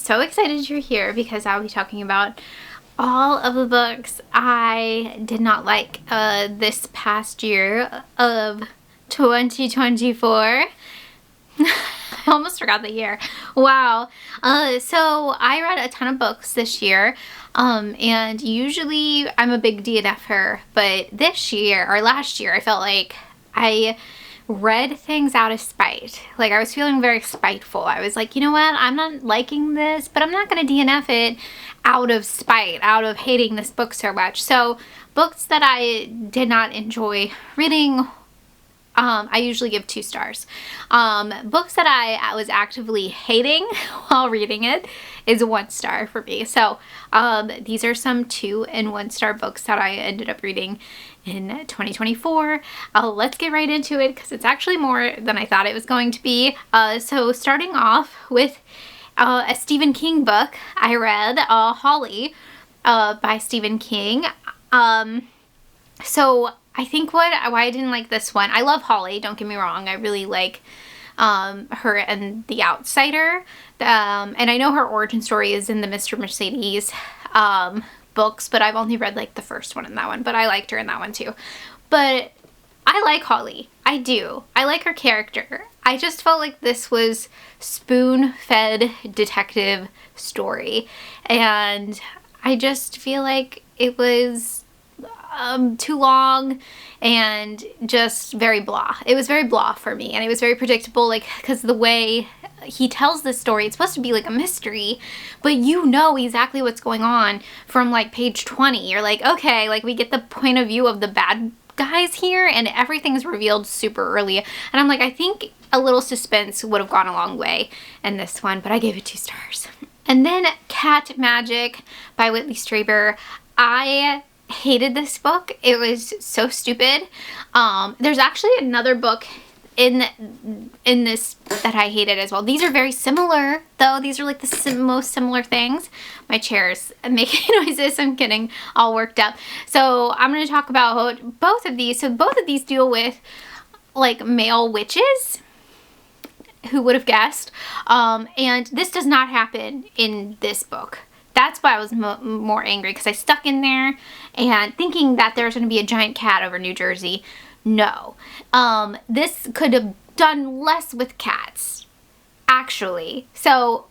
so excited you're here because I'll be talking about all of the books I did not like this past year of 2024. I almost forgot the year. Wow. So I read a ton of books this year. And usually I'm a big DNFer, but this year or last year I felt like I read things out of spite. Like I was feeling very spiteful. I was like, you know what? I'm not liking this, but I'm not going to DNF it out of spite, out of hating this book so much. So books that I did not enjoy reading, I usually give 2 stars. Books that I was actively hating while reading it is 1 star for me. So these are some 2 and 1 star books that I ended up reading in 2024. Let's get right into it because it's actually more than I thought it was going to be. So starting off with a Stephen King book, I read Holly by Stephen King. So I think why I didn't like this one, I love Holly, don't get me wrong. I really like her and The Outsider. And I know her origin story is in the Mr. Mercedes books, but I've only read like the first one in that one, but I liked her in that one too. But I like Holly. I do. I like her character. I just felt like this was spoon-fed detective story. And I just feel like it was too long and just very blah. It was very blah for me, and it was very predictable, like, because the way he tells this story, it's supposed to be like a mystery, but you know exactly what's going on from like page 20. You're like, okay, like we get the point of view of the bad guys here, and everything's revealed super early. And I'm like, I think a little suspense would have gone a long way in this one, but I gave it 2 stars. And then Cat Magic by Whitley Strieber. I hated this book. It was so stupid. There's actually another book in this that I hated as well. These are very similar though. These are like the most similar things. My chair's making noises. I'm getting all worked up. So I'm going to talk about both of these. So both of these deal with like male witches. Who would have guessed? And this does not happen in this book. That's why I was more angry, because I stuck in there and thinking that there's going to be a giant cat over New Jersey. No. This could have done less with cats, actually. So,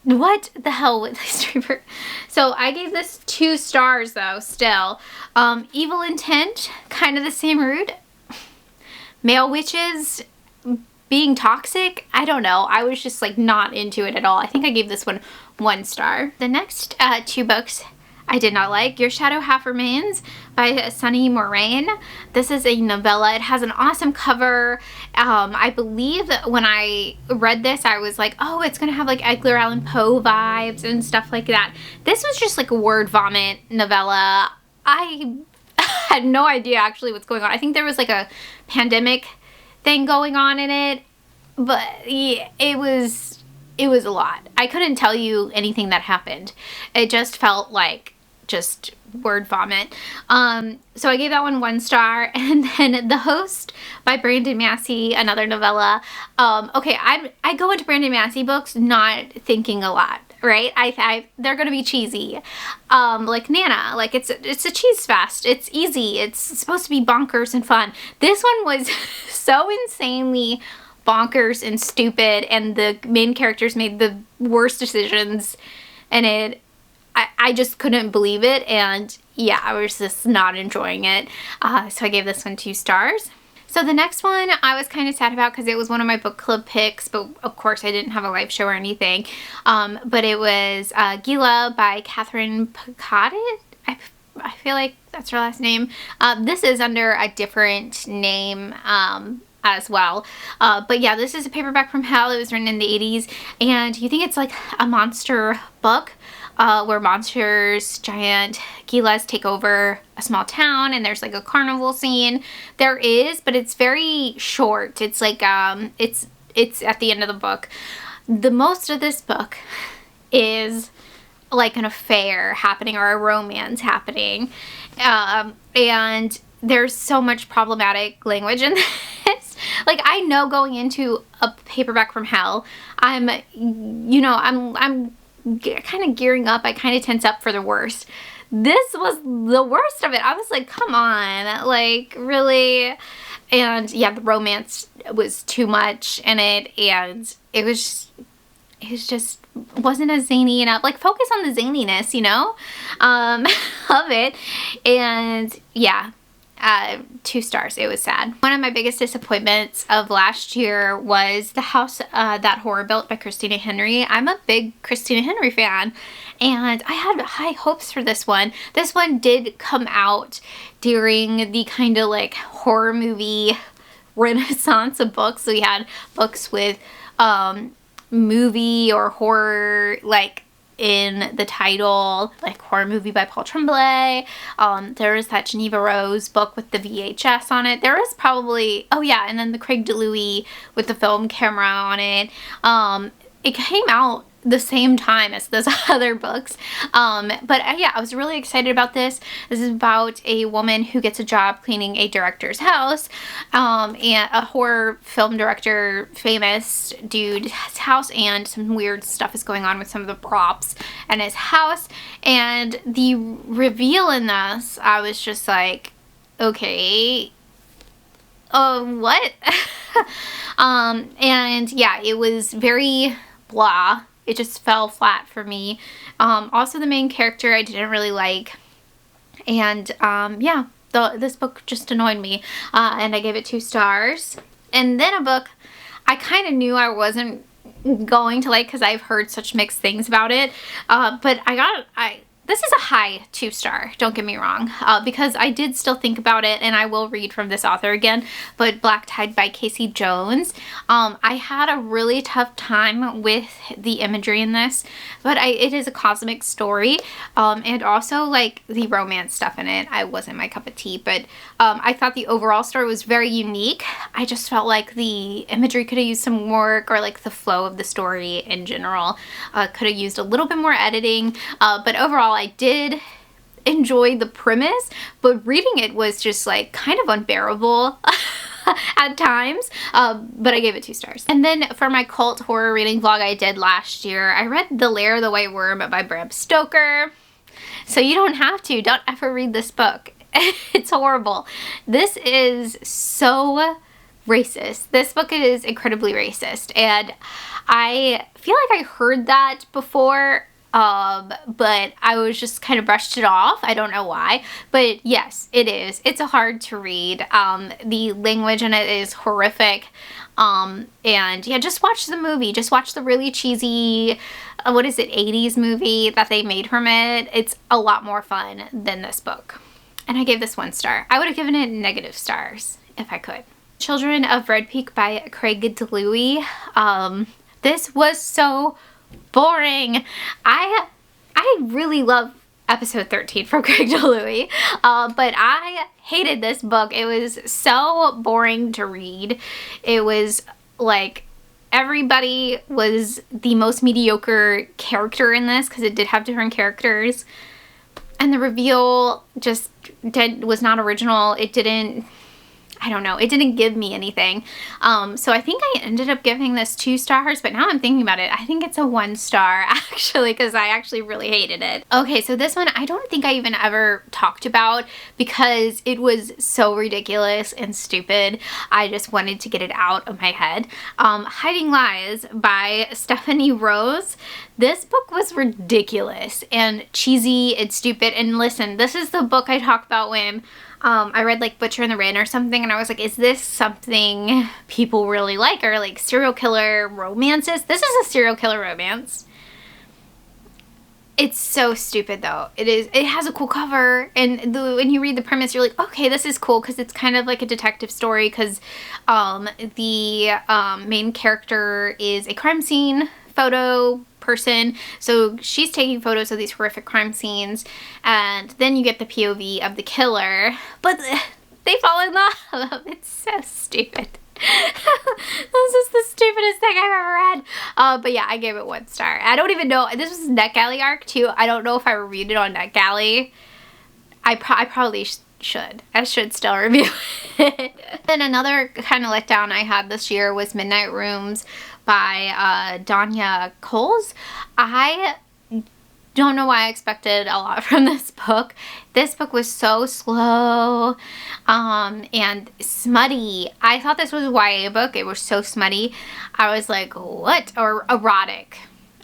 what the hell with this Strieber? So, I gave this 2 stars, though, still. Evil Intent, kind of the same route. Male witches being toxic, I don't know. I was just like not into it at all. I think I gave this one 1 star. The next 2 books I did not like. Your Shadow Half Remains by Sunny Moraine. This is a novella. It has an awesome cover. I believe when I read this, I was like, oh, it's gonna have like Edgar Allan Poe vibes and stuff like that. This was just like a word vomit novella. I had no idea actually what's going on. I think there was like a pandemic thing going on in it, but yeah, it was a lot. I couldn't tell you anything that happened. It just felt like just word vomit. So I gave that one 1 star. And then The Host by Brandon Massey, another novella. Okay, I go into Brandon Massey books not thinking a lot, right? They're gonna be cheesy, like Nana. Like it's a cheese fest. It's easy. It's supposed to be bonkers and fun. This one was so insanely bonkers and stupid, and the main characters made the worst decisions, and I just couldn't believe it, and yeah, I was just not enjoying it. So I gave this one 2 stars. So the next one I was kind of sad about because it was one of my book club picks, but of course I didn't have a live show or anything. But it was Gali by Catherine Picadit. I feel like that's her last name. This is under a different name as well. But yeah, this is a paperback from hell. It was written in the 80s, and you think it's like a monster book where monsters, giant Gilas take over a small town, and there's like a carnival scene. There is, but it's very short. It's like it's at the end of the book. The most of this book is like an affair happening or a romance happening, and there's so much problematic language in this. Like, I know going into a paperback from hell, I'm kind of gearing up. I kind of tense up for the worst. This was the worst of it. I was like, come on, like, really? And yeah, the romance was too much in it, and it just wasn't as zany enough. Like, focus on the zaniness, you know, of it. And yeah, 2 stars. It was sad. One of my biggest disappointments of last year was The House That Horror Built by Christina Henry. I'm a big Christina Henry fan, and I had high hopes for this one. This one did come out during the kind of like horror movie renaissance of books. So we had books with movie or horror like in the title, like horror movie by Paul Tremblay. There was that Geneva Rose book with the VHS on it. There was probably, oh yeah, and then the Craig DeLuey with the film camera on it. It came out the same time as those other books. But yeah, I was really excited about this. This is about a woman who gets a job cleaning a director's house, and a horror film director, famous dude's house, and some weird stuff is going on with some of the props in his house. And the reveal in this, I was just like, okay, what? And yeah, it was very blah. It just fell flat for me. Also, the main character I didn't really like. And yeah, this book just annoyed me. And I gave it 2 stars. And then a book I kind of knew I wasn't going to like because I've heard such mixed things about it. But this is a high 2 star, don't get me wrong, because I did still think about it, and I will read from this author again, but Black Tide by Casey Jones. I had a really tough time with the imagery in this, but it is a cosmic story, and also like the romance stuff in it, I wasn't my cup of tea, but I thought the overall story was very unique. I just felt like the imagery could have used some work, or like the flow of the story in general could have used a little bit more editing, but overall I did enjoy the premise, but reading it was just like kind of unbearable at times, but I gave it 2 stars. And then for my cult horror reading vlog I did last year, I read The Lair of the White Worm by Bram Stoker. So you don't have to. Don't ever read this book. It's horrible. This is so racist. This book is incredibly racist, and I feel like I heard that before, but I was just kind of brushed it off. I don't know why, but yes, it is. It's a hard to read. The language in it is horrific. And yeah, just watch the movie. Just watch the really cheesy, what is it, 80s movie that they made from it. It's a lot more fun than this book. And I gave this 1 star. I would have given it -, stars if I could. Children of Red Peak by Craig DeLuey. This was so boring. I really love episode 13 from Craig DeLuey, but I hated this book. It was so boring to read. It was like everybody was the most mediocre character in this, because it did have different characters, and the reveal just was not original. It didn't, I don't know, it didn't give me anything. So I think I ended up giving this 2 stars, but now I'm thinking about it, I think it's a 1 star actually, because I actually really hated it. Okay, so this one I don't think I even ever talked about because it was so ridiculous and stupid. I just wanted to get it out of my head. Hiding Lies by Stephanie Rose. This book was ridiculous and cheesy and stupid. And listen, this is the book I talk about when I read like Butcher and the Rain or something, and I was like, is this something people really like, or like serial killer romances? This is a serial killer romance. It's so stupid though. It is. It has a cool cover, and when you read the premise, you're like, okay, this is cool, because it's kind of like a detective story, because the main character is a crime scene photo person, so she's taking photos of these horrific crime scenes, and then you get the POV of the killer, but they fall in love. It's so stupid. This is the stupidest thing I've ever read. But yeah, I gave it 1 star. I don't even know, this was NetGalley arc too. I don't know if I reviewed it on NetGalley. I probably should. I should still review it. Then another kind of letdown I had this year was Midnight Rooms by Danya Coles. I don't know why I expected a lot from this book. This book was so slow and smutty. I thought this was a YA book. It was so smutty. I was like, what? Or erotic.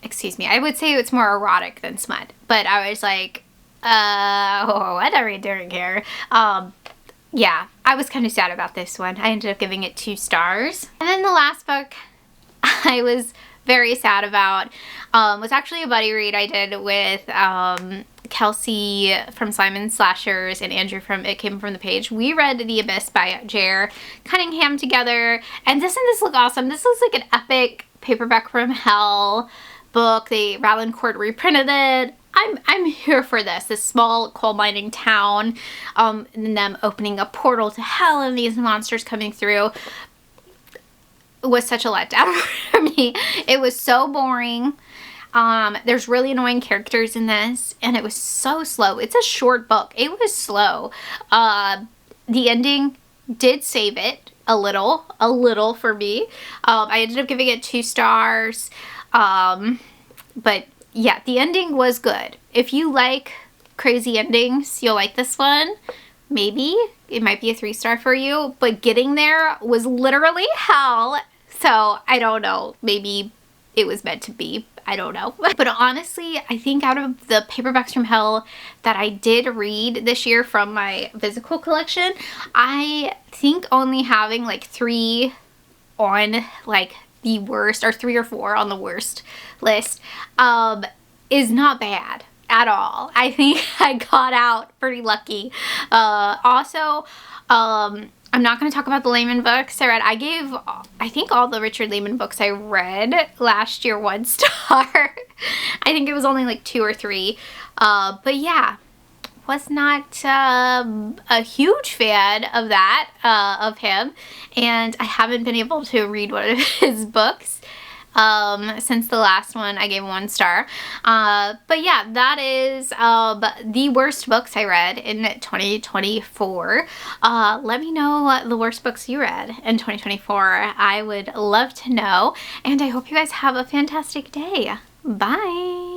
Excuse me. I would say it's more erotic than smut. But I was like, what are we doing here? Yeah, I was kind of sad about this one. I ended up giving it 2 stars. And then the last book I was very sad about was actually a buddy read I did with Kelsey from Simon Slashers and Andrew from It Came From the Page. We read The Abyss by J.R. Cunningham together, and doesn't this look awesome? This looks like an epic paperback from hell book. They Valancourt reprinted it. I'm here for this small coal mining town, and them opening a portal to hell and these monsters coming through. It was such a letdown for me. It was so boring. There's really annoying characters in this, and it was so slow. It's a short book. It was slow. The ending did save it a little for me. I ended up giving it 2 stars. But yeah, the ending was good. If you like crazy endings, you'll like this one. Maybe it might be a 3-star for you, but getting there was literally hell. So I don't know, maybe it was meant to be. I don't know. But honestly, I think out of the paperbacks from hell that I did read this year from my physical collection, I think only having like 3 on like the worst, or 3 or 4 on the worst list, is not bad at all. I think I got out pretty lucky. Also, I'm not going to talk about the Lehman books I read. I gave, I think, all the Richard Lehman books I read last year 1 star. I think it was only like 2 or 3. But yeah, was not a huge fan of that, of him. And I haven't been able to read one of his books since the last one I gave 1 star. But yeah, that is the worst books I read in 2024. Let me know what the worst books you read in 2024. I would love to know, and I hope you guys have a fantastic day. Bye!